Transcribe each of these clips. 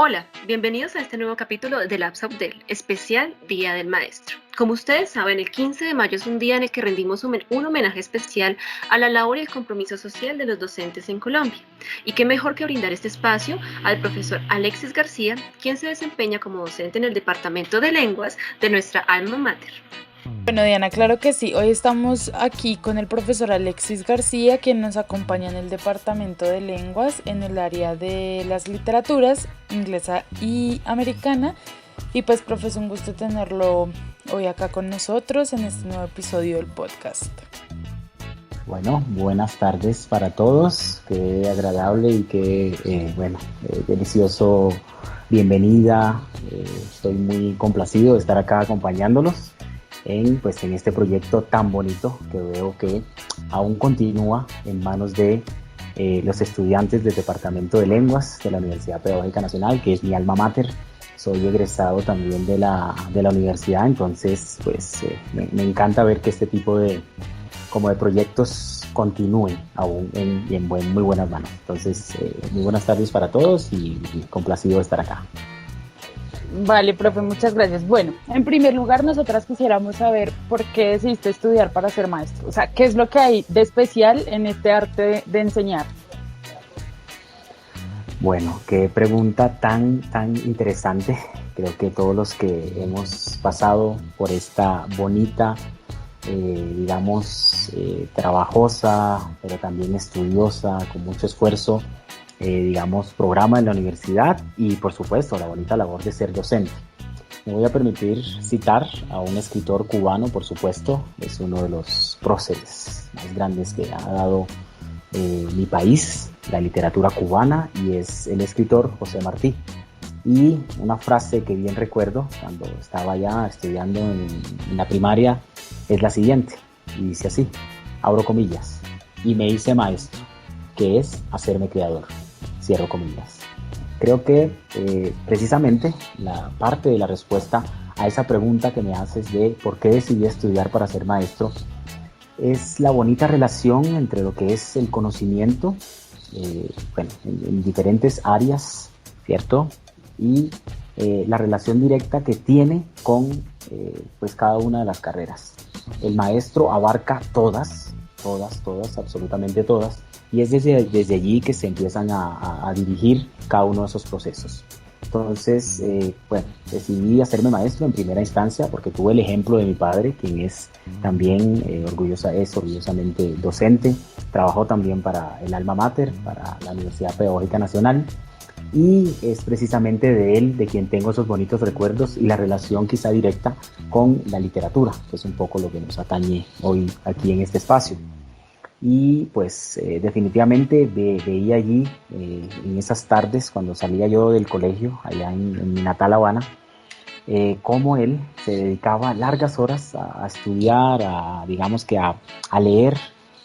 Hola, bienvenidos a este nuevo capítulo de Labs Update, especial Día del Maestro. Como ustedes saben, el 15 de mayo es un día en el que rendimos un homenaje especial a la labor y el compromiso social de los docentes en Colombia. Y qué mejor que brindar este espacio al profesor Alexis García, quien se desempeña como docente en el Departamento de Lenguas de nuestra alma mater. Bueno, Diana, claro que sí. Hoy estamos aquí con el profesor Alexis García, quien nos acompaña en el Departamento de Lenguas en el área de las literaturas inglesa y americana. Y pues, profesor, un gusto tenerlo hoy acá con nosotros en este nuevo episodio del podcast. Bueno, buenas tardes para todos. Qué agradable y qué delicioso bienvenida. Estoy muy complacido de estar acá acompañándolos en este proyecto tan bonito que veo que aún continúa en manos de los estudiantes del Departamento de Lenguas de la Universidad Pedagógica Nacional, que es mi alma mater. Soy egresado también de la universidad, entonces me encanta ver que este tipo de proyectos continúen aún en muy buenas manos. Entonces, muy buenas tardes para todos y complacido de estar acá. Vale, profe, muchas gracias. Bueno, en primer lugar, nosotras quisiéramos saber por qué decidiste estudiar para ser maestro. O sea, ¿qué es lo que hay de especial en este arte de enseñar? Bueno, qué pregunta tan interesante. Creo que todos los que hemos pasado por esta bonita, trabajosa, pero también estudiosa, con mucho esfuerzo, programa en la universidad y, por supuesto, la bonita labor de ser docente. Me voy a permitir citar a un escritor cubano, por supuesto, es uno de los próceres más grandes que ha dado mi país, la literatura cubana, y es el escritor José Martí. Y una frase que bien recuerdo cuando estaba ya estudiando en la primaria es la siguiente, y dice así, abro comillas, y me hice maestro, que es hacerme creador, cierro comillas. Creo que precisamente la parte de la respuesta a esa pregunta que me haces de por qué decidí estudiar para ser maestro es la bonita relación entre lo que es el conocimiento en diferentes áreas, ¿cierto? Y la relación directa que tiene con cada una de las carreras. El maestro abarca todas, absolutamente todas, y es desde allí que se empiezan a dirigir cada uno de esos procesos. Entonces, decidí hacerme maestro en primera instancia porque tuve el ejemplo de mi padre, quien es también orgullosamente docente. Trabajó también para el alma mater, para la Universidad Pedagógica Nacional, y es precisamente de él de quien tengo esos bonitos recuerdos y la relación quizá directa con la literatura, que es un poco lo que nos atañe hoy aquí en este espacio. Y definitivamente veía allí en esas tardes cuando salía yo del colegio allá en mi natal Habana, cómo él se dedicaba largas horas a estudiar, a leer,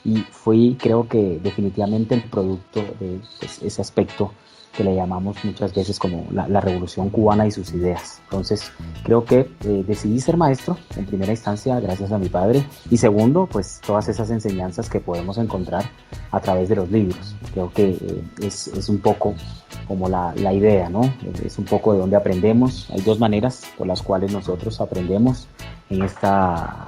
y fui, creo que definitivamente el producto de ese aspecto que le llamamos muchas veces como la revolución cubana y sus ideas. Entonces creo que decidí ser maestro en primera instancia gracias a mi padre, y segundo, todas esas enseñanzas que podemos encontrar a través de los libros. Creo que es un poco como la idea, ¿no? Es un poco de donde aprendemos. Hay dos maneras por las cuales nosotros aprendemos en esta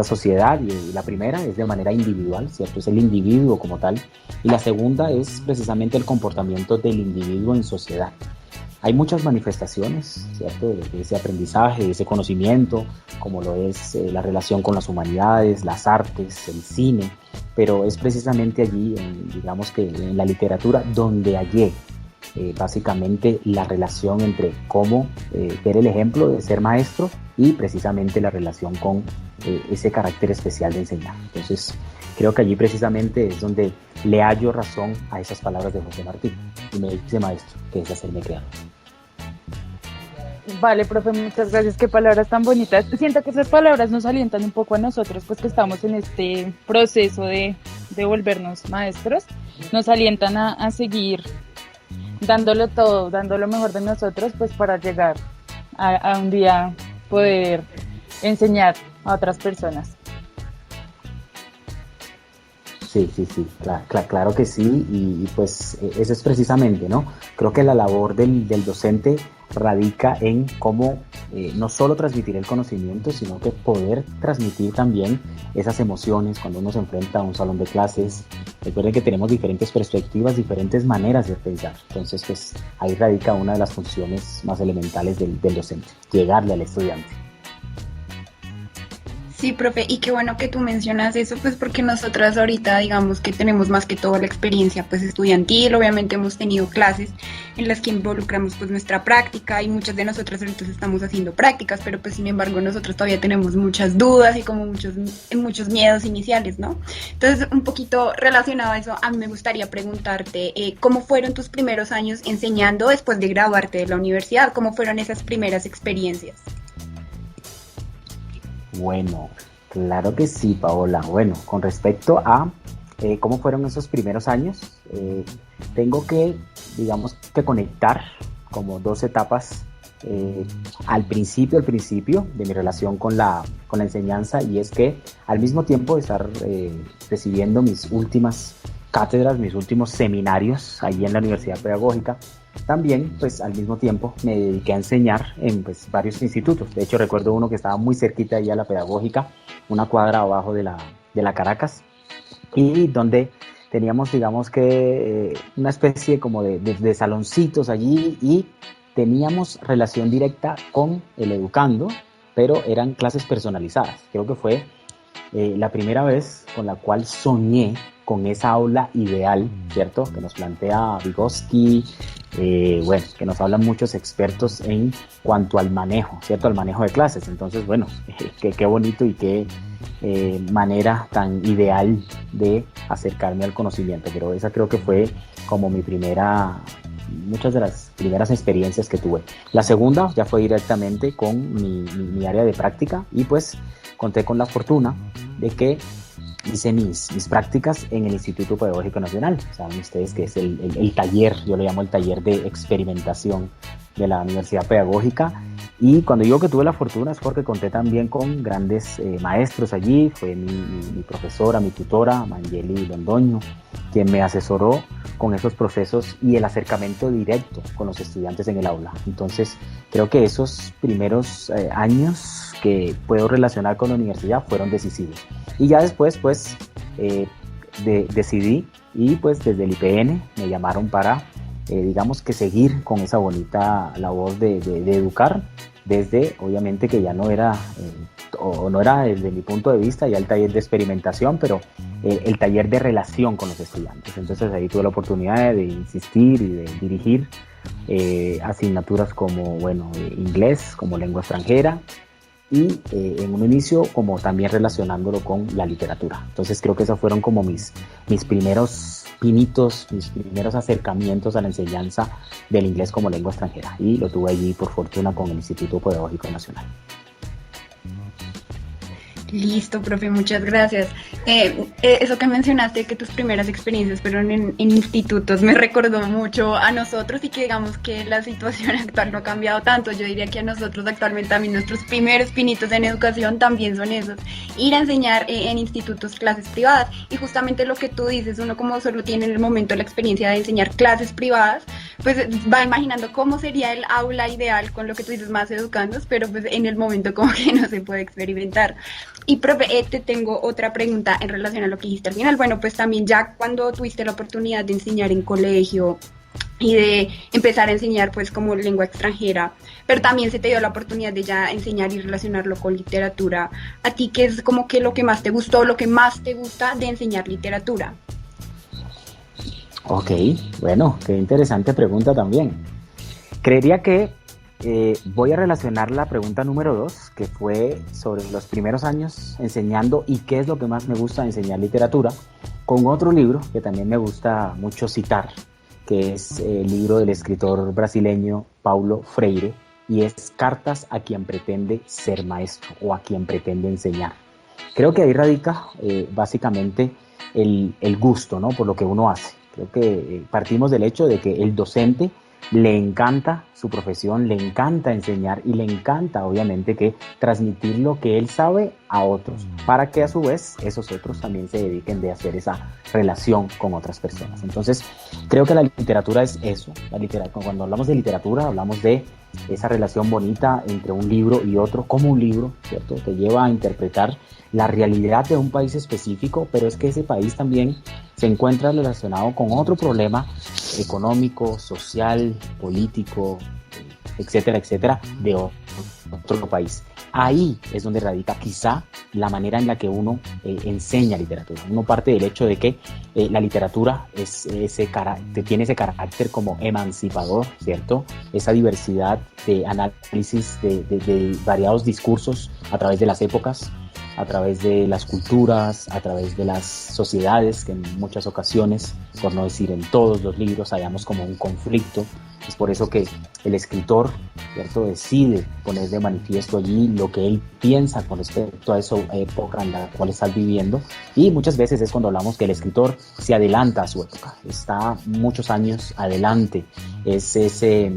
sociedad, y la primera es de manera individual, ¿cierto? Es el individuo como tal, y la segunda es precisamente el comportamiento del individuo en sociedad. Hay muchas manifestaciones, ¿cierto?, de ese aprendizaje, de ese conocimiento, como lo es la relación con las humanidades, las artes, el cine, pero es precisamente allí, en la literatura, donde hallé básicamente la relación entre cómo ver el ejemplo de ser maestro y precisamente la relación con ese carácter especial de enseñar. Entonces, creo que allí precisamente es donde le hallo razón a esas palabras de José Martí, y me dice maestro, que es hacerme creador. Vale, profe, muchas gracias. Qué palabras tan bonitas. Siento que esas palabras nos alientan un poco a nosotros, pues que estamos en este proceso de volvernos maestros. Nos alientan a seguir dándolo todo, dando lo mejor de nosotros, pues para llegar a un día poder enseñar a otras personas. Sí, sí, sí, claro que sí, y pues eso es precisamente, ¿no? Creo que la labor del docente radica en cómo no solo transmitir el conocimiento, sino que poder transmitir también esas emociones cuando uno se enfrenta a un salón de clases. Recuerden que tenemos diferentes perspectivas, diferentes maneras de pensar, entonces pues ahí radica una de las funciones más elementales del docente, llegarle al estudiante. Sí, profe, y qué bueno que tú mencionas eso, pues porque nosotras ahorita digamos que tenemos más que todo la experiencia pues estudiantil, obviamente hemos tenido clases en las que involucramos pues nuestra práctica y muchas de nosotras ahorita estamos haciendo prácticas, pero pues sin embargo nosotros todavía tenemos muchas dudas y como muchos miedos iniciales, ¿no? Entonces, un poquito relacionado a eso, a mí me gustaría preguntarte, ¿cómo fueron tus primeros años enseñando después de graduarte de la universidad? ¿Cómo fueron esas primeras experiencias? Bueno, claro que sí, Paola. Bueno, con respecto a cómo fueron esos primeros años, tengo que, digamos, que conectar como dos etapas al principio de mi relación con la enseñanza, y es que al mismo tiempo de estar recibiendo mis últimas cátedras, mis últimos seminarios allí en la Universidad Pedagógica, también, pues al mismo tiempo me dediqué a enseñar en pues, varios institutos. De hecho, recuerdo uno que estaba muy cerquita ahí a la Pedagógica, una cuadra abajo de la Caracas, y donde teníamos, digamos que, una especie como de saloncitos allí, y teníamos relación directa con el educando, pero eran clases personalizadas. Creo que fue la primera vez con la cual soñé con esa aula ideal, ¿cierto? Que nos plantea Vygotsky, bueno, que nos hablan muchos expertos en cuanto al manejo, ¿cierto? Al manejo de clases. Entonces, bueno, qué bonito y qué manera tan ideal de acercarme al conocimiento. Pero esa creo que fue como muchas de las primeras experiencias que tuve. La segunda ya fue directamente con mi área de práctica, y pues conté con la fortuna de que hice mis prácticas en el Instituto Pedagógico Nacional. Saben ustedes que es el taller, yo lo llamo el taller de experimentación de la Universidad Pedagógica. Y cuando digo que tuve la fortuna es porque conté también con grandes maestros allí. Fue mi profesora, mi tutora, Mangeli Londoño, quien me asesoró con esos procesos y el acercamiento directo con los estudiantes en el aula. Entonces, creo que esos primeros años que puedo relacionar con la universidad fueron decisivos. Y ya después, pues, decidí, y pues desde el IPN me llamaron para, digamos que seguir con esa bonita labor de educar, desde, obviamente que ya no era, o no era desde mi punto de vista ya el taller de experimentación, pero el taller de relación con los estudiantes. Entonces ahí tuve la oportunidad de insistir y de dirigir asignaturas como, bueno, inglés como lengua extranjera, y en un inicio como también relacionándolo con la literatura. Entonces creo que esos fueron como mis primeros pinitos, mis primeros acercamientos a la enseñanza del inglés como lengua extranjera, y lo tuve allí por fortuna con el Instituto Pedagógico Nacional. Listo, profe, muchas gracias. Eso que mencionaste, que tus primeras experiencias fueron en institutos, me recordó mucho a nosotros, y que digamos que la situación actual no ha cambiado tanto. Yo diría que a nosotros actualmente también nuestros primeros pinitos en educación también son esos, ir a enseñar en institutos clases privadas. Y justamente lo que tú dices, uno como solo tiene en el momento la experiencia de enseñar clases privadas, pues va imaginando cómo sería el aula ideal con lo que tú dices, más educandos, pero pues en el momento como que no se puede experimentar. Y profe, te tengo otra pregunta en relación a lo que dijiste al final. Bueno, pues también ya cuando tuviste la oportunidad de enseñar en colegio y de empezar a enseñar pues como lengua extranjera, pero también se te dio la oportunidad de ya enseñar y relacionarlo con literatura, ¿a ti qué es como que lo que más te gustó, lo que más te gusta de enseñar literatura? Ok, bueno, qué interesante pregunta también. Creería que voy a relacionar la pregunta número 2, que fue sobre los primeros años enseñando y qué es lo que más me gusta de enseñar literatura, con otro libro que también me gusta mucho citar, que es el libro del escritor brasileño Paulo Freire, y es Cartas a quien pretende ser maestro, o a quien pretende enseñar. Creo que ahí radica básicamente el gusto, ¿no?, por lo que uno hace. Creo que partimos del hecho de que el docente le encanta su profesión, le encanta enseñar y le encanta obviamente que transmitir lo que él sabe a otros, para que a su vez esos otros también se dediquen de hacer esa relación con otras personas. Entonces creo que la literatura es eso. Cuando hablamos de literatura hablamos de esa relación bonita entre un libro y otro, como un libro, ¿cierto?, te lleva a interpretar la realidad de un país específico, pero es que ese país también se encuentra relacionado con otro problema económico, social, político, etcétera, etcétera, de otro país. Ahí es donde radica quizá la manera en la que uno enseña literatura. Uno parte del hecho de que la literatura tiene ese carácter como emancipador, ¿cierto? Esa diversidad de análisis de variados discursos a través de las épocas, a través de las culturas, a través de las sociedades, que en muchas ocasiones, por no decir en todos los libros, hallamos como un conflicto. Es por eso que el escritor, ¿cierto?, decide poner de manifiesto allí lo que él piensa con respecto a esa época en la cual está viviendo, y muchas veces es cuando hablamos que el escritor se adelanta a su época, está muchos años adelante, es ese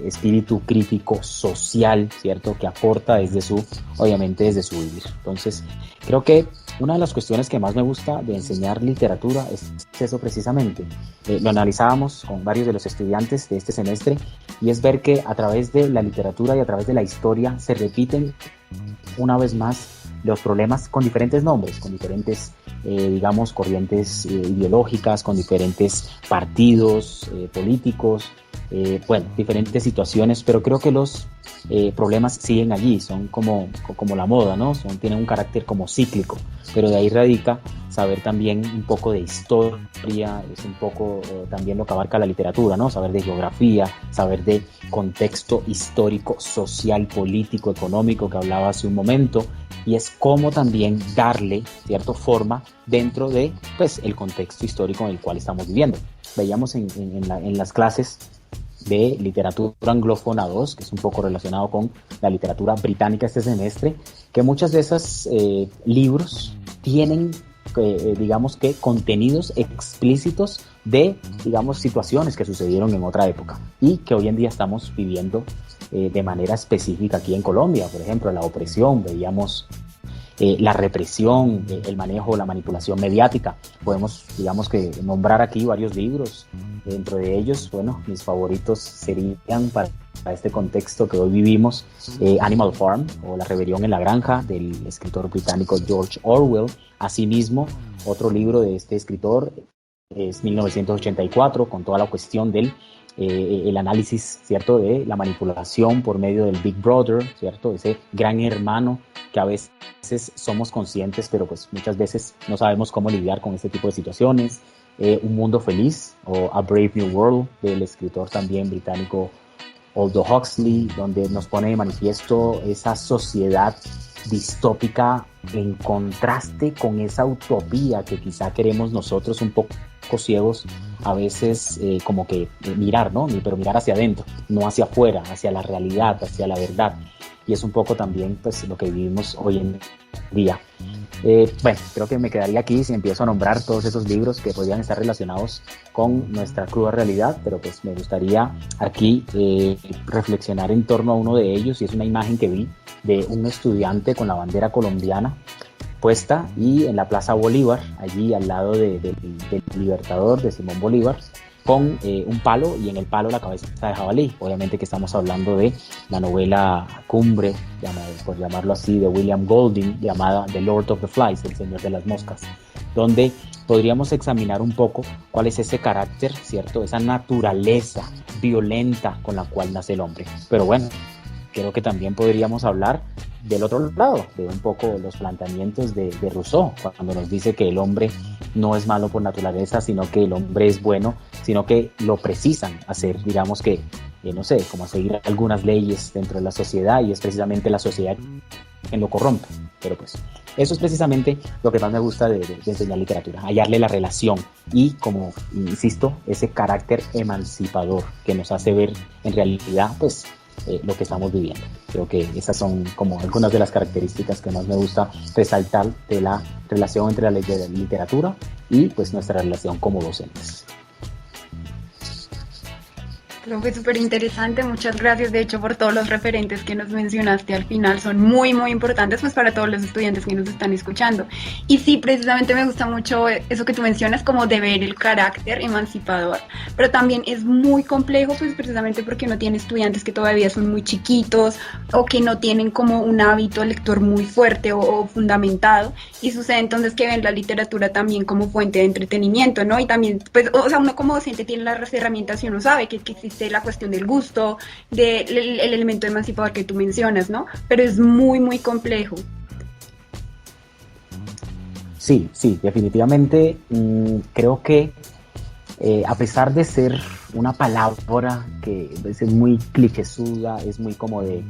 espíritu crítico social, ¿cierto?, que aporta obviamente desde su vivir. Entonces, creo que una de las cuestiones que más me gusta de enseñar literatura es eso precisamente. Lo analizábamos con varios de los estudiantes de este semestre, y es ver que a través de la literatura y a través de la historia se repiten una vez más los problemas con diferentes nombres, con diferentes, digamos, corrientes ideológicas, con diferentes partidos políticos, diferentes situaciones, pero creo que los problemas siguen allí, son como la moda, ¿no? Tienen un carácter como cíclico, pero de ahí radica saber también un poco de historia, es un poco también lo que abarca la literatura, ¿no? Saber de geografía, saber de contexto histórico, social, político, económico, que hablaba hace un momento, y es cómo también darle, ¿cierto?, forma dentro de, pues, el contexto histórico en el cual estamos viviendo. Veíamos en las clases de literatura anglófona 2, que es un poco relacionado con la literatura británica este semestre, que muchos de esos libros tienen, digamos que, contenidos explícitos de, digamos, situaciones que sucedieron en otra época y que hoy en día estamos viviendo de manera específica aquí en Colombia. Por ejemplo, la opresión, veíamos la represión, el manejo, la manipulación mediática. Podemos, digamos, que nombrar aquí varios libros. Dentro de ellos, bueno, mis favoritos serían para este contexto que hoy vivimos, Animal Farm, o La rebelión en la granja, del escritor británico George Orwell. Asimismo, otro libro de este escritor es 1984, con toda la cuestión del el análisis, ¿cierto?, de la manipulación por medio del Big Brother, ¿cierto?, ese gran hermano que a veces somos conscientes, pero pues muchas veces no sabemos cómo lidiar con este tipo de situaciones. Un mundo feliz, o A Brave New World, del escritor también británico Aldous Huxley, donde nos pone de manifiesto esa sociedad distópica en contraste con esa utopía que quizá queremos nosotros un poco ciegos a veces, como que mirar, ¿no? Pero mirar hacia adentro, no hacia afuera, hacia la realidad, hacia la verdad. Y es un poco también, pues, lo que vivimos hoy en día. Creo que me quedaría aquí si empiezo a nombrar todos esos libros que podrían estar relacionados con nuestra cruda realidad, pero pues me gustaría aquí reflexionar en torno a uno de ellos, y es una imagen que vi de un estudiante con la bandera colombiana puesta, y en la Plaza Bolívar, allí al lado del Libertador, de Simón Bolívar, con un palo, y en el palo la cabeza de jabalí. Obviamente que estamos hablando de la novela cumbre, por llamarlo así, de William Golding, llamada The Lord of the Flies, el Señor de las Moscas, donde podríamos examinar un poco cuál es ese carácter, ¿cierto?, esa naturaleza violenta con la cual nace el hombre. Pero bueno, creo que también podríamos hablar del otro lado, de un poco los planteamientos de Rousseau, cuando nos dice que el hombre no es malo por naturaleza, sino que el hombre es bueno, sino que lo precisan hacer, digamos que, no sé, como seguir algunas leyes dentro de la sociedad, y es precisamente la sociedad quien lo corrompe. Pero pues eso es precisamente lo que más me gusta de enseñar literatura, hallarle la relación y, como insisto, ese carácter emancipador que nos hace ver en realidad, pues, lo que estamos viviendo. Creo que esas son como algunas de las características que más me gusta resaltar de la relación entre la literatura y, pues, nuestra relación como docentes. Eso fue súper interesante, muchas gracias de hecho por todos los referentes que nos mencionaste al final, son muy muy importantes pues para todos los estudiantes que nos están escuchando. Y sí, precisamente me gusta mucho eso que tú mencionas como de ver el carácter emancipador, pero también es muy complejo pues precisamente porque uno tiene estudiantes que todavía son muy chiquitos o que no tienen como un hábito lector muy fuerte o fundamentado, y sucede entonces que ven la literatura también como fuente de entretenimiento, ¿no? Y también pues, o sea, uno como docente tiene las herramientas y uno sabe que existe la cuestión del gusto, del el elemento emancipador que tú mencionas, ¿no? Pero es muy, muy complejo. Sí, sí, definitivamente creo que a pesar de ser una palabra que es muy clichésuda, es muy como de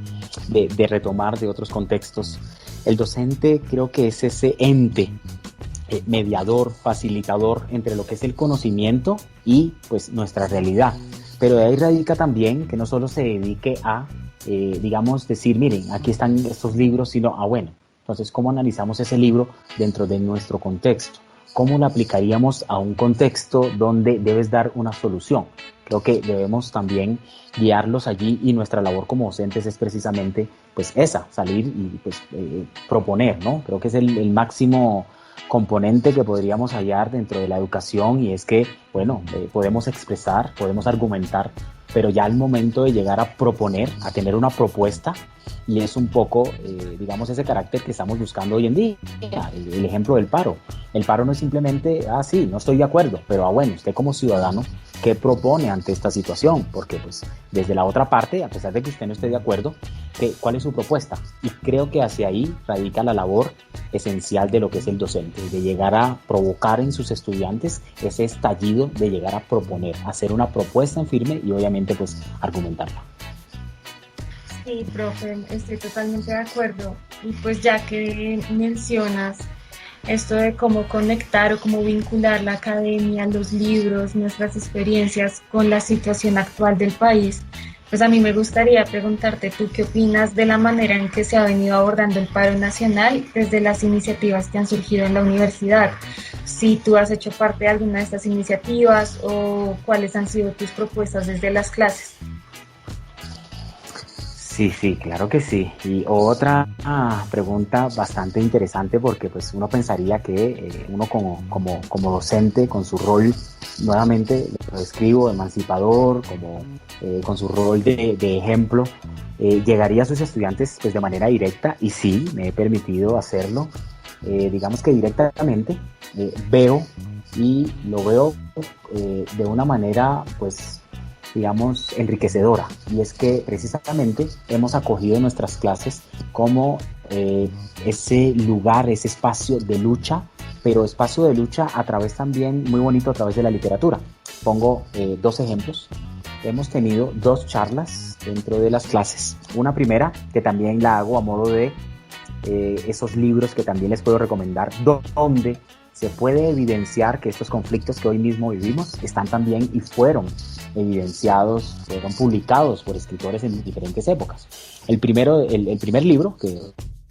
retomar de otros contextos, el docente creo que es ese ente mediador, facilitador entre lo que es el conocimiento y pues nuestra realidad. Pero de ahí radica también que no solo se dedique a, digamos, decir, miren, aquí están estos libros, sino, bueno, entonces, ¿cómo analizamos ese libro dentro de nuestro contexto? ¿Cómo lo aplicaríamos a un contexto donde debes dar una solución? Creo que debemos también guiarlos allí y nuestra labor como docentes es precisamente pues esa, salir y pues proponer, ¿no? Creo que es el máximo componente que podríamos hallar dentro de la educación, y es que, bueno, podemos expresar, podemos argumentar, pero ya al momento de llegar a proponer, a tener una propuesta, y es un poco, digamos, ese carácter que estamos buscando hoy en día. El ejemplo del paro. El paro no es simplemente, sí, no estoy de acuerdo, pero bueno, usted como ciudadano, ¿qué propone ante esta situación? Porque pues desde la otra parte, a pesar de que usted no esté de acuerdo, ¿cuál es su propuesta? Y creo que hacia ahí radica la labor esencial de lo que es el docente, de llegar a provocar en sus estudiantes ese estallido, de llegar a proponer, hacer una propuesta en firme y obviamente pues argumentarla. Sí, profe, estoy totalmente de acuerdo. Y pues ya que mencionas esto de cómo conectar o cómo vincular la academia, los libros, nuestras experiencias con la situación actual del país, pues a mí me gustaría preguntarte, ¿tú qué opinas de la manera en que se ha venido abordando el paro nacional desde las iniciativas que han surgido en la universidad? Si tú has hecho parte de alguna de estas iniciativas o cuáles han sido tus propuestas desde las clases. Sí, sí, claro que sí. Y otra pregunta bastante interesante, porque pues uno pensaría que uno como docente, con su rol, nuevamente lo describo, emancipador, como con su rol de ejemplo, llegaría a sus estudiantes pues de manera directa, y sí, me he permitido hacerlo. Digamos que directamente veo, y lo veo de una manera pues digamos, enriquecedora, y es que precisamente hemos acogido nuestras clases como ese lugar, ese espacio de lucha, pero espacio de lucha a través también, muy bonito, a través de la literatura. Pongo dos ejemplos. Hemos tenido 2 charlas dentro de las clases. Una primera, que también la hago a modo de esos libros que también les puedo recomendar, donde se puede evidenciar que estos conflictos que hoy mismo vivimos están también y fueron evidenciados, fueron publicados por escritores en diferentes épocas. El primer libro, que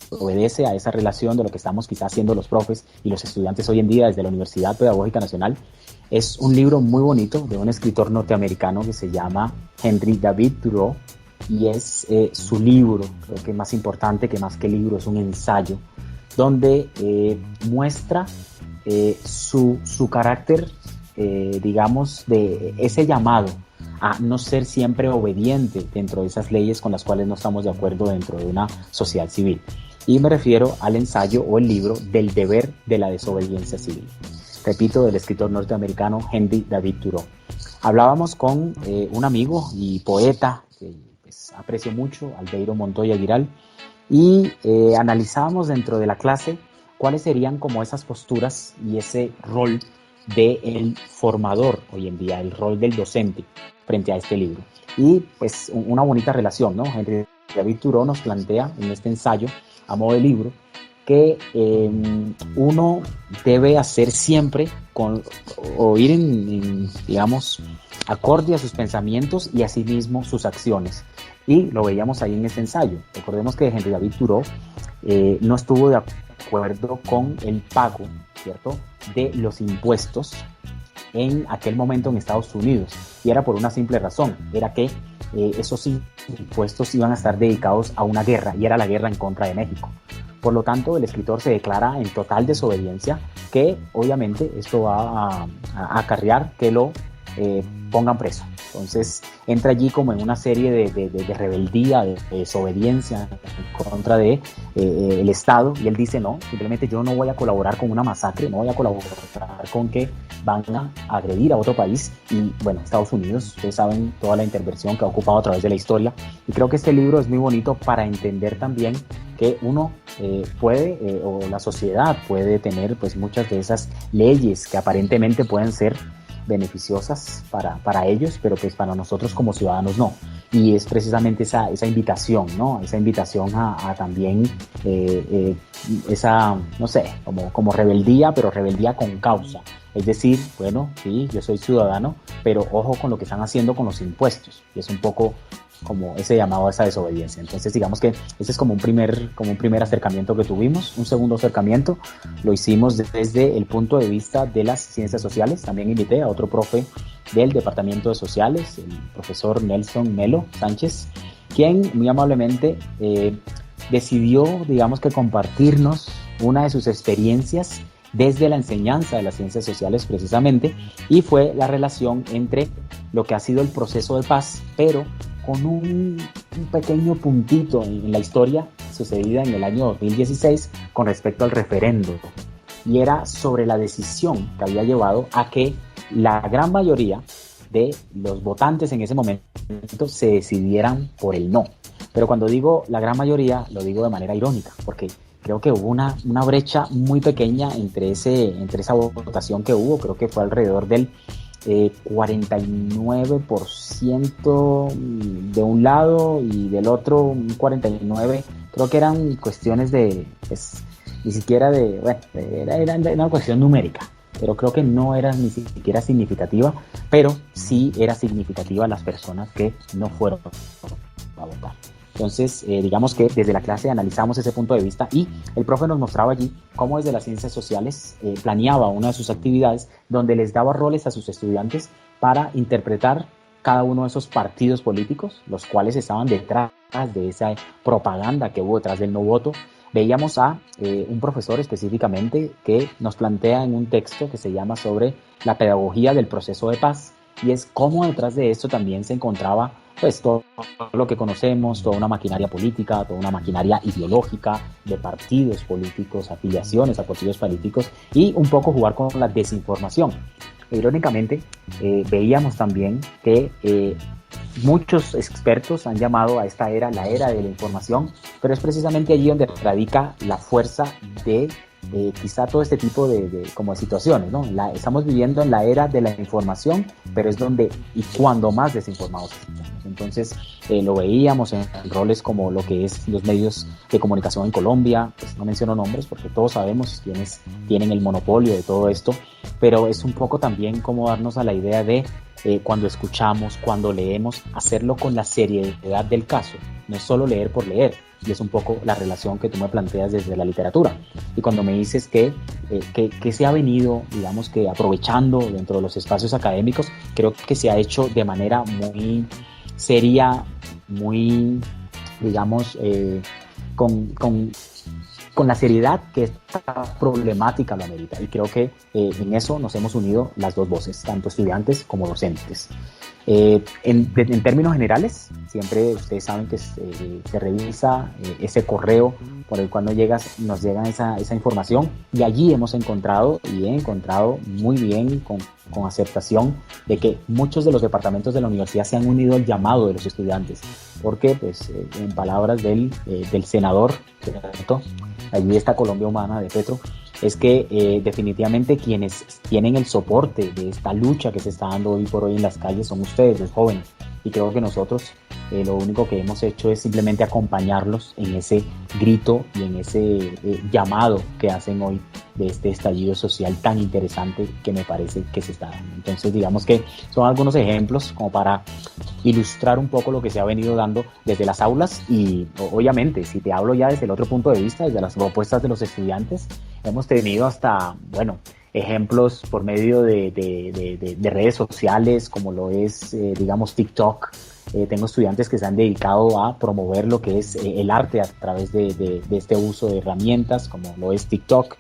obedece a esa relación de lo que estamos quizás haciendo los profes y los estudiantes hoy en día desde la Universidad Pedagógica Nacional, es un libro muy bonito de un escritor norteamericano que se llama Henry David Thoreau, y es su libro, creo que más importante que más que libro, es un ensayo donde muestra su carácter, digamos, de ese llamado a no ser siempre obediente dentro de esas leyes con las cuales no estamos de acuerdo dentro de una sociedad civil. Y me refiero al ensayo o el libro del deber de la desobediencia civil. Repito, del escritor norteamericano Henry David Thoreau. Hablábamos con un amigo y poeta que pues, aprecio mucho, Albeiro Montoya Giral, y analizábamos dentro de la clase cuáles serían como esas posturas y ese rol del formador hoy en día, el rol del docente frente a este libro. Y pues una bonita relación, ¿no? Henry David Thoreau nos plantea en este ensayo, a modo de libro, que uno debe hacer siempre o ir digamos, acorde a sus pensamientos y asimismo sus acciones. Y lo veíamos ahí en este ensayo. Recordemos que Henry David Thoreau no estuvo de acuerdo con el pago, ¿cierto?, de los impuestos en aquel momento en Estados Unidos, y era por una simple razón, era que esos impuestos iban a estar dedicados a una guerra, y era la guerra en contra de México. Por lo tanto, el escritor se declara en total desobediencia, que obviamente esto va a acarrear que lo pongan preso. Entonces entra allí como en una serie de rebeldía, de desobediencia en contra de el Estado, y él dice no, simplemente yo no voy a colaborar con una masacre, no voy a colaborar con que van a agredir a otro país. Y bueno, Estados Unidos, ustedes saben toda la intervención que ha ocupado a través de la historia, y creo que este libro es muy bonito para entender también que uno puede, o la sociedad puede tener pues muchas de esas leyes que aparentemente pueden ser beneficiosas para ellos, pero pues para nosotros como ciudadanos no. Y es precisamente esa invitación, ¿no? Esa invitación a también esa, no sé, como rebeldía, pero rebeldía con causa. Es decir, bueno, sí, yo soy ciudadano, pero ojo con lo que están haciendo con los impuestos. Y es un poco como ese llamado a esa desobediencia. Entonces digamos que ese es como un primer acercamiento que tuvimos. Un segundo acercamiento lo hicimos desde el punto de vista de las ciencias sociales. También invité a otro profe del Departamento de Sociales, el profesor Nelson Melo Sánchez, quien muy amablemente decidió, digamos que compartirnos una de sus experiencias desde la enseñanza de las ciencias sociales precisamente, y fue la relación entre lo que ha sido el proceso de paz, pero con un pequeño puntito en la historia sucedida en el año 2016 con respecto al referéndum, y era sobre la decisión que había llevado a que la gran mayoría de los votantes en ese momento se decidieran por el no. Pero cuando digo la gran mayoría, lo digo de manera irónica, porque creo que hubo una brecha muy pequeña entre esa votación que hubo. Creo que fue alrededor del 49% de un lado y del otro un 49%. Creo que eran cuestiones de, pues, ni siquiera de, bueno, era una cuestión numérica, pero creo que no era ni siquiera significativa, pero sí era significativa las personas que no fueron a votar. Entonces, digamos que desde la clase analizamos ese punto de vista, y el profe nos mostraba allí cómo desde las ciencias sociales planeaba una de sus actividades donde les daba roles a sus estudiantes para interpretar cada uno de esos partidos políticos, los cuales estaban detrás de esa propaganda que hubo detrás del no voto. Veíamos a un profesor específicamente que nos plantea en un texto que se llama sobre la pedagogía del proceso de paz, y es cómo detrás de esto también se encontraba pues todo lo que conocemos, toda una maquinaria política, toda una maquinaria ideológica de partidos políticos, afiliaciones a partidos políticos, y un poco jugar con la desinformación. Irónicamente, veíamos también que muchos expertos han llamado a esta era la era de la información, pero es precisamente allí donde radica la fuerza de quizá todo este tipo de situaciones, ¿no? Estamos viviendo en la era de la información, pero es donde y cuando más desinformados estamos. Entonces lo veíamos en roles como lo que es los medios de comunicación en Colombia. Pues no menciono nombres porque todos sabemos quiénes tienen el monopolio de todo esto, pero es un poco también como darnos a la idea de cuando escuchamos, cuando leemos, hacerlo con la seriedad del caso, no es solo leer por leer. Y es un poco la relación que tú me planteas desde la literatura. Y cuando me dices que se ha venido, digamos que aprovechando dentro de los espacios académicos, creo que se ha hecho de manera muy seria, muy, digamos, con la seriedad que esta problemática lo amerita. Y creo que en eso nos hemos unido las dos voces, tanto estudiantes como docentes. En términos generales, siempre ustedes saben que se revisa ese correo por el cual nos llega esa información, y allí he encontrado muy bien, con aceptación, de que muchos de los departamentos de la universidad se han unido al llamado de los estudiantes, porque pues, en palabras del senador, ¿cierto? Allí está Colombia Humana de Petro, es que definitivamente quienes tienen el soporte de esta lucha que se está dando hoy por hoy en las calles son ustedes, los jóvenes, y creo que nosotros lo único que hemos hecho es simplemente acompañarlos en ese grito y en ese llamado que hacen hoy de este estallido social tan interesante que me parece que se está dando. Entonces digamos que son algunos ejemplos como para ilustrar un poco lo que se ha venido dando desde las aulas, y obviamente si te hablo ya desde el otro punto de vista, desde las propuestas de los estudiantes, hemos tenido hasta, bueno, ejemplos por medio de redes sociales, como lo es, digamos, TikTok. Tengo estudiantes que se han dedicado a promover lo que es el arte a través de este uso de herramientas, como lo es TikTok.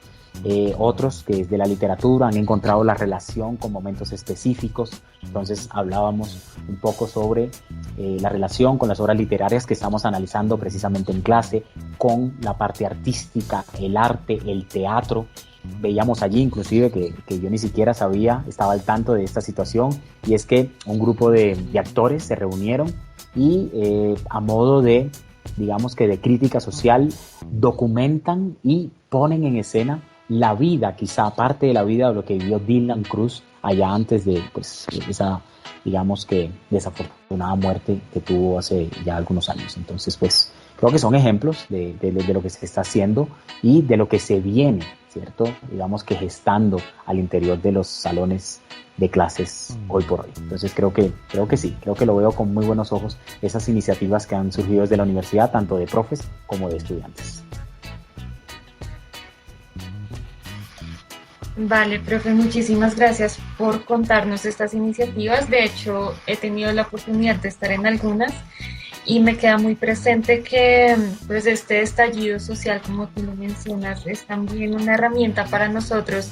Otros que desde la literatura han encontrado la relación con momentos específicos. Entonces hablábamos un poco sobre la relación con las obras literarias que estamos analizando precisamente en clase, con la parte artística, el arte, el teatro. Veíamos allí inclusive que yo ni siquiera estaba al tanto de esta situación, y es que un grupo de actores se reunieron y a modo de, digamos que de crítica social, documentan y ponen en escena la vida, quizá parte de la vida de lo que vivió Dylan Cruz allá antes de pues, esa, digamos que desafortunada muerte que tuvo hace ya algunos años. Entonces, pues creo que son ejemplos de lo que se está haciendo y de lo que se viene, ¿cierto? Digamos que gestando al interior de los salones de clases hoy por hoy. Entonces creo que sí, creo que lo veo con muy buenos ojos, esas iniciativas que han surgido desde la universidad, tanto de profes como de estudiantes. Vale, profe, muchísimas gracias por contarnos estas iniciativas. De hecho, he tenido la oportunidad de estar en algunas y me queda muy presente que pues, este estallido social, como tú lo mencionas, es también una herramienta para nosotros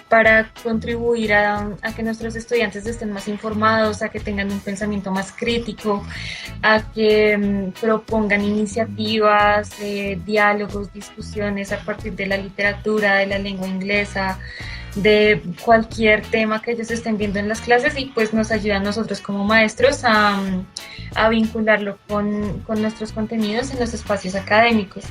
para contribuir a que nuestros estudiantes estén más informados, a que tengan un pensamiento más crítico, a que propongan iniciativas, diálogos, discusiones a partir de la literatura, de la lengua inglesa, de cualquier tema que ellos estén viendo en las clases, y pues nos ayuda a nosotros como maestros a vincularlo con nuestros contenidos en los espacios académicos.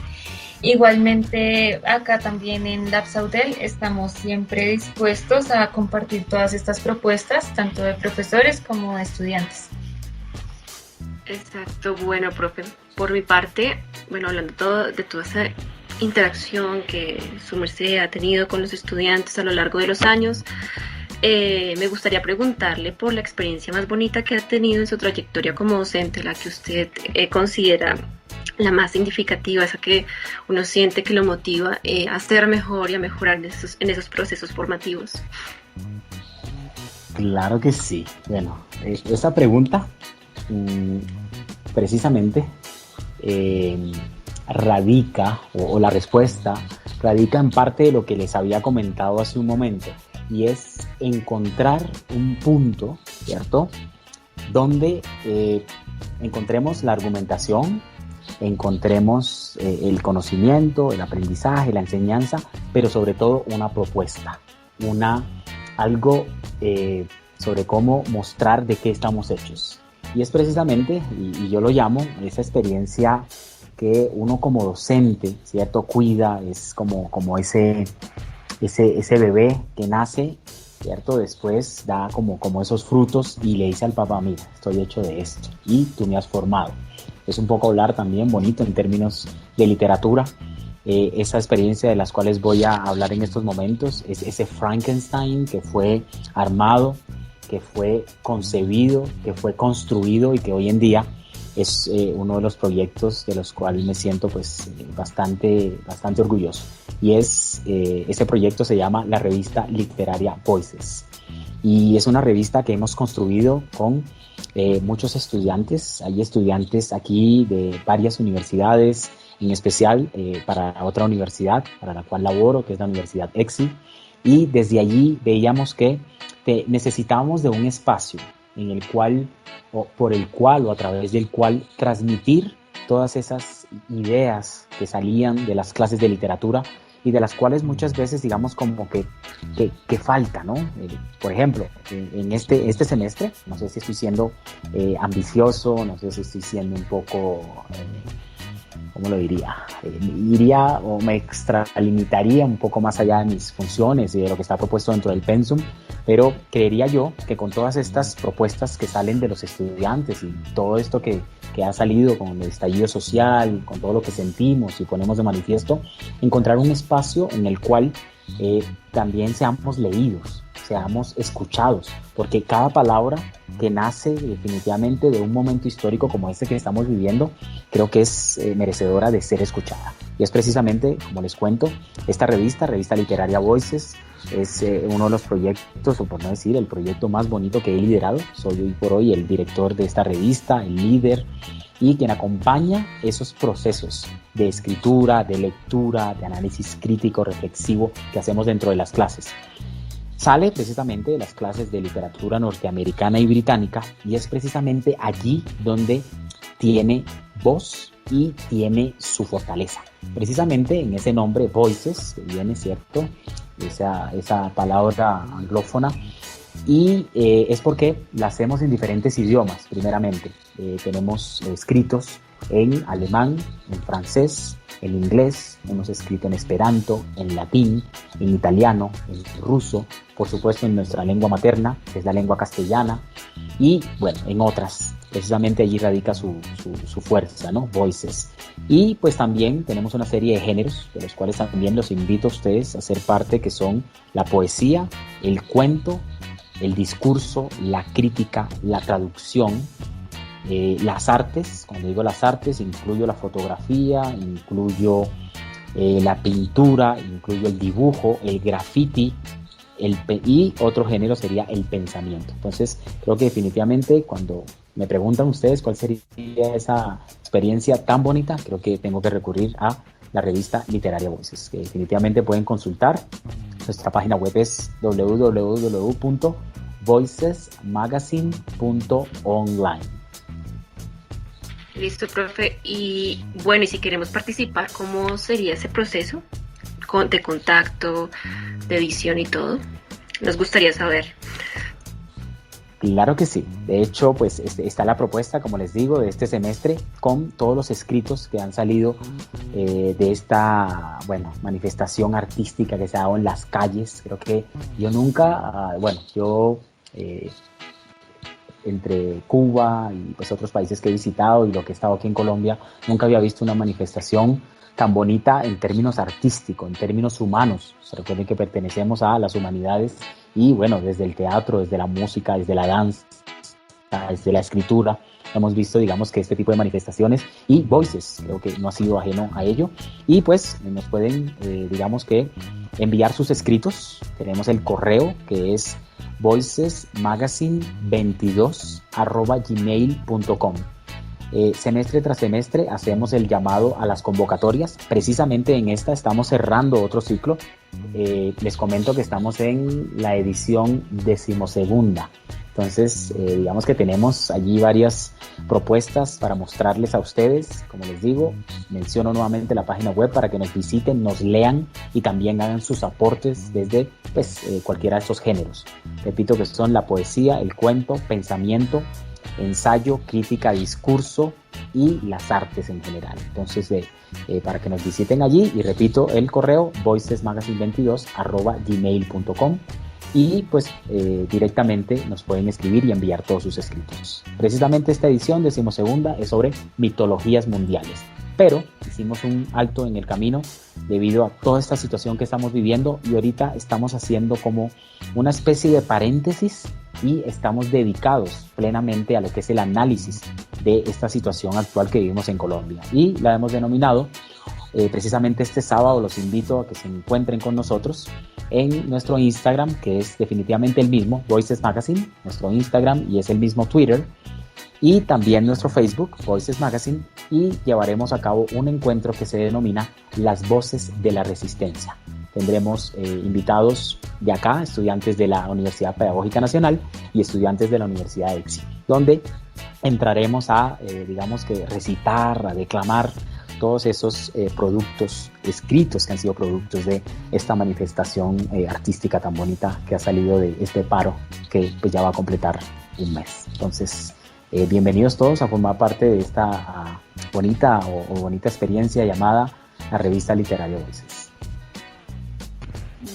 Igualmente, acá también en LabSaudel estamos siempre dispuestos a compartir todas estas propuestas, tanto de profesores como de estudiantes. Exacto, bueno, profe, por mi parte, bueno, hablando de toda esa interacción que su merced ha tenido con los estudiantes a lo largo de los años, me gustaría preguntarle por la experiencia más bonita que ha tenido en su trayectoria como docente, la que usted considera la más significativa, esa que uno siente que lo motiva a ser mejor y a mejorar en esos procesos formativos. Claro que sí. Bueno, esa pregunta precisamente radica, o la respuesta radica en parte de lo que les había comentado hace un momento, y es encontrar un punto, ¿cierto?, donde encontremos la argumentación, encontremos el conocimiento, el aprendizaje, la enseñanza, pero sobre todo una propuesta, algo sobre cómo mostrar de qué estamos hechos. Y es precisamente, y yo lo llamo, esa experiencia que uno como docente, ¿cierto?, cuida, es como ese bebé que nace, ¿cierto?, después da como esos frutos y le dice al papá: mira, estoy hecho de esto y tú me has formado. Es un poco hablar también bonito en términos de literatura. Esa experiencia de las cuales voy a hablar en estos momentos es ese Frankenstein que fue armado, que fue concebido, que fue construido y que hoy en día es uno de los proyectos de los cuales me siento pues bastante orgulloso. Y ese proyecto se llama la revista literaria Voices. Y es una revista que hemos construido con muchos estudiantes. Hay estudiantes aquí de varias universidades, en especial para otra universidad para la cual laboro, que es la Universidad EXI. Y desde allí veíamos que necesitábamos de un espacio en el cual, por el cual o a través del cual transmitir todas esas ideas que salían de las clases de literatura y de las cuales muchas veces digamos como que falta, ¿no? Por ejemplo, en este semestre, no sé si estoy siendo ambicioso, no sé si estoy siendo un poco, ¿cómo lo diría? Iría o me extralimitaría un poco más allá de mis funciones y de lo que está propuesto dentro del pensum, pero creería yo que con todas estas propuestas que salen de los estudiantes y todo esto que ha salido con el estallido social, con todo lo que sentimos y ponemos de manifiesto, encontrar un espacio en el cual también seamos leídos, seamos escuchados, porque cada palabra que nace definitivamente de un momento histórico como este que estamos viviendo, creo que es merecedora de ser escuchada. Y es precisamente, como les cuento, esta revista literaria Voices, es uno de los proyectos, o por no decir, el proyecto más bonito que he liderado. Soy hoy por hoy el director de esta revista, el líder, y quien acompaña esos procesos de escritura, de lectura, de análisis crítico, reflexivo que hacemos dentro de las clases. Sale precisamente de las clases de literatura norteamericana y británica, y es precisamente allí donde tiene voz y tiene su fortaleza. Precisamente en ese nombre Voices, que viene, ¿cierto?, esa palabra anglófona, y es porque la hacemos en diferentes idiomas. Primeramente tenemos escritos en alemán, en francés, en inglés, hemos escrito en esperanto, en latín, en italiano, en ruso, por supuesto en nuestra lengua materna, que es la lengua castellana, y bueno, en otras. Precisamente allí radica su fuerza, ¿no? Voices. Y pues también tenemos una serie de géneros, de los cuales también los invito a ustedes a ser parte, que son la poesía, el cuento, el discurso, la crítica, la traducción, las artes. Cuando digo las artes, incluyo la fotografía, incluyo la pintura, incluyo el dibujo, el graffiti, y otro género sería el pensamiento. Entonces, creo que definitivamente cuando me preguntan ustedes cuál sería esa experiencia tan bonita, creo que tengo que recurrir a la revista literaria Voices, que definitivamente pueden consultar. Nuestra página web es www.voicesmagazine.online. Listo, profe. Y bueno, y si queremos participar, ¿cómo sería ese proceso de contacto, de edición y todo? Nos gustaría saber. Claro que sí. De hecho, pues está la propuesta, como les digo, de este semestre, con todos los escritos que han salido de esta, manifestación artística que se ha dado en las calles. Creo que yo nunca, entre Cuba y pues otros países que he visitado y lo que he estado aquí en Colombia, nunca había visto una manifestación tan bonita en términos artísticos, en términos humanos. Se recuerden que pertenecemos a las humanidades y bueno, desde el teatro, desde la música, desde la danza, desde la escritura, hemos visto, digamos, que este tipo de manifestaciones, y Voices creo que no ha sido ajeno a ello. Y pues nos pueden, digamos que, enviar sus escritos. Tenemos el correo, que es voicesmagazine22@gmail.com. Semestre tras semestre hacemos el llamado a las convocatorias. Precisamente en esta estamos cerrando otro ciclo. Les comento que estamos en la edición 12ª. Entonces, digamos que tenemos allí varias propuestas para mostrarles a ustedes. Como les digo, menciono nuevamente la página web para que nos visiten, nos lean y también hagan sus aportes desde cualquiera de estos géneros. Repito que son la poesía, el cuento, pensamiento, ensayo, crítica, discurso y las artes en general. Entonces, para que nos visiten allí, y repito el correo, voicesmagazine22@gmail.com, y pues directamente nos pueden escribir y enviar todos sus escritos. Precisamente esta edición 12ª es sobre mitologías mundiales, pero hicimos un alto en el camino debido a toda esta situación que estamos viviendo, y ahorita estamos haciendo como una especie de paréntesis y estamos dedicados plenamente a lo que es el análisis de esta situación actual que vivimos en Colombia, y la hemos denominado precisamente este sábado. Los invito a que se encuentren con nosotros en nuestro Instagram, que es definitivamente el mismo, Voices Magazine, nuestro Instagram, y es el mismo Twitter, y también nuestro Facebook, Voices Magazine, y llevaremos a cabo un encuentro que se denomina Las Voces de la Resistencia. Tendremos invitados de acá, estudiantes de la Universidad Pedagógica Nacional y estudiantes de la Universidad de EXI, donde entraremos a, digamos que, recitar, a declamar todos esos productos escritos que han sido productos de esta manifestación artística tan bonita que ha salido de este paro, que pues ya va a completar un mes. Entonces, bienvenidos todos a formar parte de esta bonita experiencia llamada la revista literaria Voices.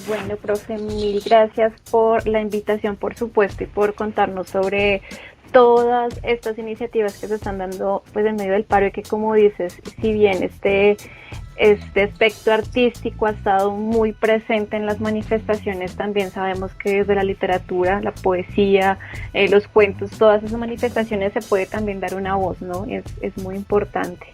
Bueno, profe, mil gracias por la invitación, por supuesto, y por contarnos sobre todas estas iniciativas que se están dando pues en medio del paro, y que, como dices, si bien este aspecto artístico ha estado muy presente en las manifestaciones, también sabemos que desde la literatura, la poesía, los cuentos, todas esas manifestaciones se puede también dar una voz, ¿no? Es muy importante.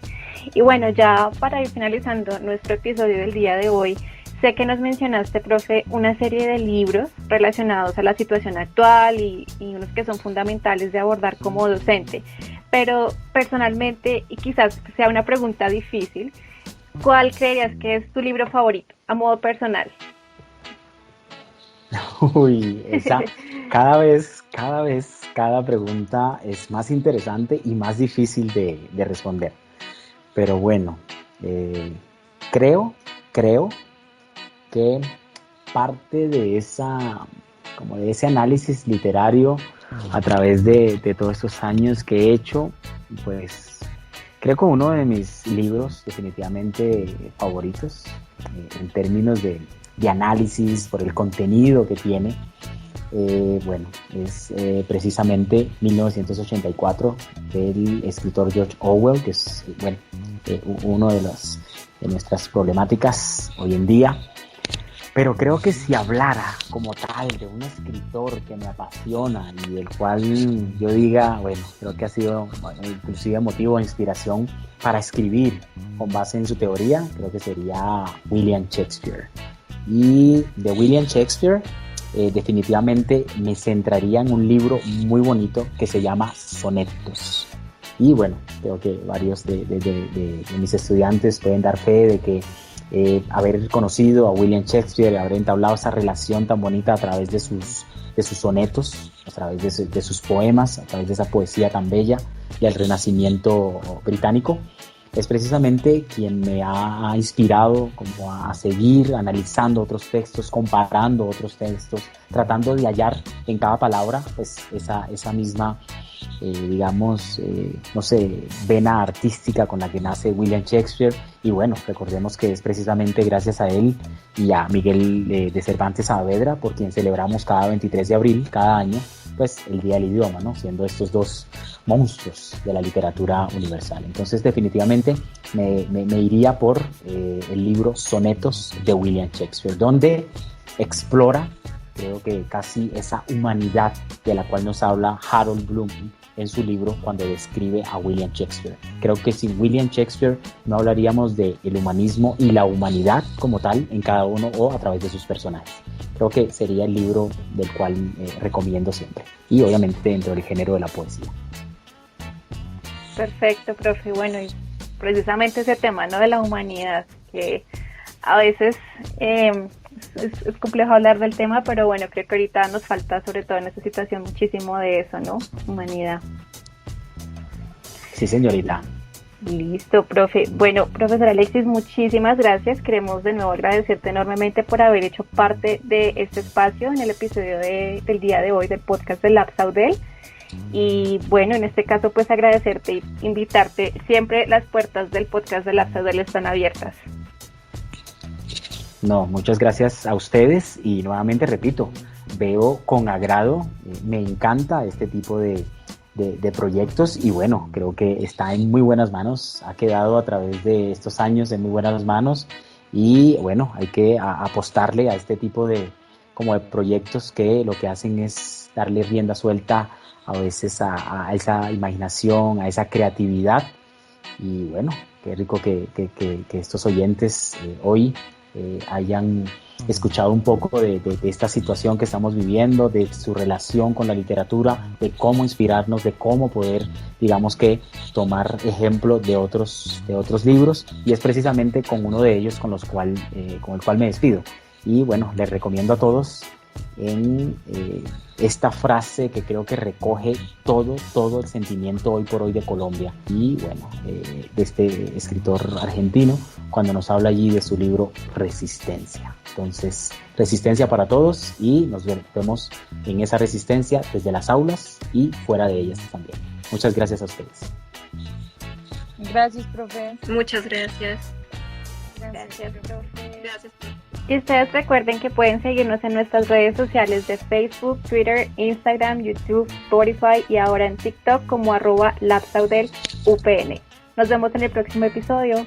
Y bueno, ya para ir finalizando nuestro episodio del día de hoy, sé que nos mencionaste, profe, una serie de libros relacionados a la situación actual y unos que son fundamentales de abordar como docente. Pero personalmente, y quizás sea una pregunta difícil, ¿cuál creerías que es tu libro favorito a modo personal? Uy, esa cada pregunta es más interesante y más difícil de responder. Pero bueno, creo que parte de como de ese análisis literario a través de todos estos años que he hecho, pues creo que uno de mis libros definitivamente favoritos en términos de análisis por el contenido que tiene, bueno, es precisamente 1984 del escritor George Orwell, que es bueno, uno de nuestras problemáticas hoy en día. Pero creo que si hablara como tal de un escritor que me apasiona y del cual yo diga, bueno, creo que ha sido inclusive motivo de inspiración para escribir con base en su teoría, creo que sería William Shakespeare. Y de William Shakespeare definitivamente me centraría en un libro muy bonito que se llama Sonetos. Y bueno, creo que varios de mis estudiantes pueden dar fe de que haber conocido a William Shakespeare, haber entablado esa relación tan bonita a través de sus sonetos, a través de sus poemas, a través de esa poesía tan bella del Renacimiento británico, es precisamente quien me ha inspirado como a seguir analizando otros textos, comparando otros textos, tratando de hallar en cada palabra pues esa misma digamos, no sé, vena artística con la que nace William Shakespeare. Y bueno, recordemos que es precisamente gracias a él y a Miguel de Cervantes Saavedra por quien celebramos cada 23 de abril, cada año, pues el Día del Idioma, ¿no? Siendo estos dos monstruos de la literatura universal. Entonces definitivamente me iría por el libro Sonetos de William Shakespeare, donde explora, creo que casi esa humanidad de la cual nos habla Harold Bloom en su libro cuando describe a William Shakespeare. Creo que sin William Shakespeare no hablaríamos del humanismo y la humanidad como tal en cada uno o a través de sus personajes. Creo que sería el libro del cual recomiendo siempre. Y obviamente dentro del género de la poesía. Perfecto, profe. Bueno, y precisamente ese tema, ¿no?, de la humanidad, que a veces es complejo hablar del tema, pero bueno, creo que ahorita nos falta, sobre todo en esta situación, muchísimo de eso, ¿no? Humanidad. Sí, señorita. Listo, profe. Bueno, profesor Alexis, muchísimas gracias. Queremos de nuevo agradecerte enormemente por haber hecho parte de este espacio en el episodio del día de hoy del podcast de Lab Saudel. Y bueno, en este caso pues agradecerte y invitarte. Siempre las puertas del podcast de Lab Saudel están abiertas. No, muchas gracias a ustedes y nuevamente repito, veo con agrado, me encanta este tipo de proyectos y bueno, creo que está en muy buenas manos, ha quedado a través de estos años en muy buenas manos y bueno, hay que apostarle a este tipo de proyectos que lo que hacen es darle rienda suelta a veces a esa imaginación, a esa creatividad y bueno, qué rico que estos oyentes hoy hayan escuchado un poco de esta situación que estamos viviendo, de su relación con la literatura, de cómo inspirarnos, de cómo poder, digamos que, tomar ejemplo de otros libros y es precisamente con uno de ellos con el cual me despido. Y bueno, les recomiendo a todos en esta frase que creo que recoge todo el sentimiento hoy por hoy de Colombia y bueno, de este escritor argentino cuando nos habla allí de su libro Resistencia. Entonces, resistencia para todos y nos vemos en esa resistencia desde las aulas y fuera de ellas también. Muchas gracias a ustedes. Gracias, profe. Muchas gracias. Gracias, profe. Gracias, profe. Y ustedes recuerden que pueden seguirnos en nuestras redes sociales de Facebook, Twitter, Instagram, YouTube, Spotify y ahora en TikTok como @LabSaudelUPN. Nos vemos en el próximo episodio.